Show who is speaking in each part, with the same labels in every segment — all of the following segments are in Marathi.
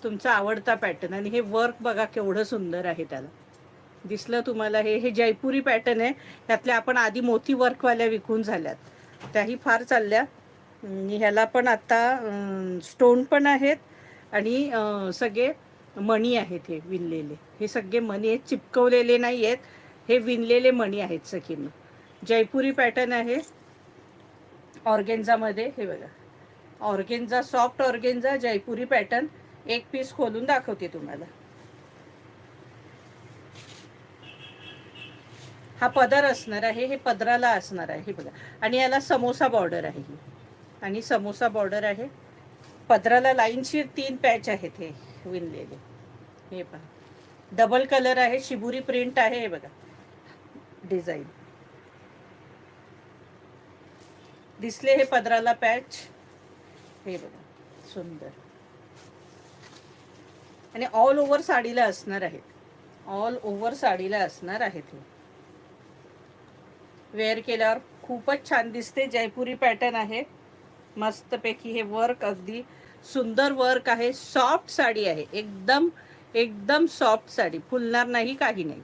Speaker 1: तुमचा आवडता पॅटर्न. आणि हे वर्क बघा केवढं सुंदर आहे. त्याला दिसलं तुम्हाला? हे हे जयपुरी पॅटर्न आहे. त्यातल्या आपण आधी मोती वर्कवाल्या विकून झाल्यात, त्याही फार चालल्या. ह्याला पण आता स्टोन पण आहेत आणि सगळे मणी आहेत. हे विणलेले, हे सगळे मणी आहेत, चिपकवलेले नाही आहेत, हे विणलेले मणी आहेत सखींनो. जयपुरी पॅटर्न आहे ऑर्गेन्झामध्ये. हे बघा, ऑर्गेन्झा, सॉफ्ट ऑर्गेन्झा, जयपुरी पॅटर्न. एक पीस खोलून दाखवते तुम्हाला. हा पदर असणार आहे, हे पदराला असणार आहे. हे बघा, आणि याला समोसा बॉर्डर आहे ही, आणि समोसा बॉर्डर आहे. पदराला लाईनची 3 पॅच आहेत हे विणलेले. हे पहा, डबल कलर आहे, शिबुरी प्रिंट आहे. हे बघा डिझाईन दिसले? हे पदराला पॅच. हे बघा सुंदर, आणि ऑल ओव्हर साडीला असणार आहेत. ऑल ओव्हर साडीला असणार आहेत. हे वेअर केल्यावर खूपच छान दिसते. जयपुरी पॅटर्न आहे मस्तपैकी. हे वर्क अगदी सुंदर वर्क आहे. सॉफ्ट साडी आहे, एकदम एकदम सॉफ्ट साडी, फुलणार नाही, काही नाही.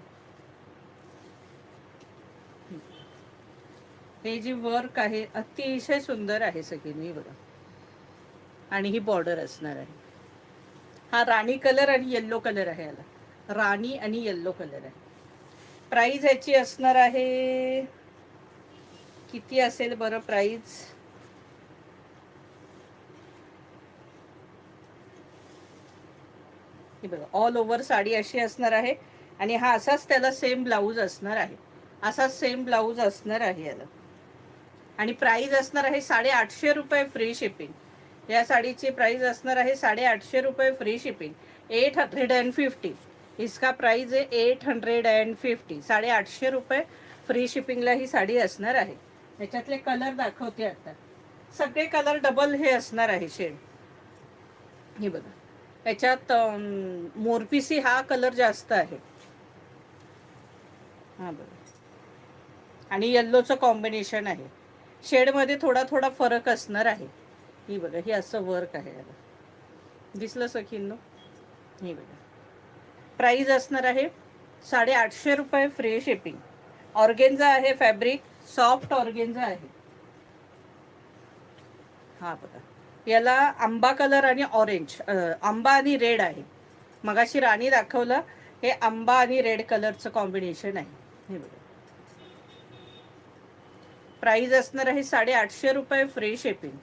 Speaker 1: हे जी वर्क आहे अतिशय सुंदर आहे सगळी बघा. आणि ही बॉर्डर असणार आहे. हा राणी कलर आणि येल्लो कलर आहे. याला राणी आणि येल्लो कलर आहे. प्राइस याची असणार आहे, किती असेल बरं प्राइस? हे बघा, ऑल ओव्हर साडी अशी असणार आहे. आणि हा असाच त्याला सेम ब्लाऊज असणार आहे. असाच सेम ब्लाऊज असणार आहे याला. आणि प्राइस असणार आहे 850 रुपये फ्री शिपिंग. या साडीची प्राइस असणार आहे 850 रुपये फ्री शिपिंग. 850 इसका प्राइस आहे 850. 850 रुपये फ्री शिपिंगला ही साडी असणार आहे. याच्यातले कलर दाखवते आता. सगळे कलर डबल हे असणार आहे शेड. हे बघा, याच्यात मोरपिसी हा कलर जास्त आहे. हा बघा, आणि येल्लोचं कॉम्बिनेशन आहे. शेडमध्ये थोडा थोडा फरक असणार आहे. ही बघा, ही असं वर्क आहे याला. दिसलं सखींनो? हे बघा, प्राइस असणार आहे 850 रुपये फ्री शिपिंग. ऑर्गेन्झा आहे फॅब्रिक, सॉफ्ट ऑर्गेन्झा आहे. हा बघा, याला आंबा कलर आणि ऑरेंज, आंबा आणि रेड आहे. मगाशी राणी दाखवलं, हे आंबा आणि रेड कलरचं कॉम्बिनेशन आहे. हे बघा, प्राइस असणार आहे 850 रुपये फ्री शिपिंग.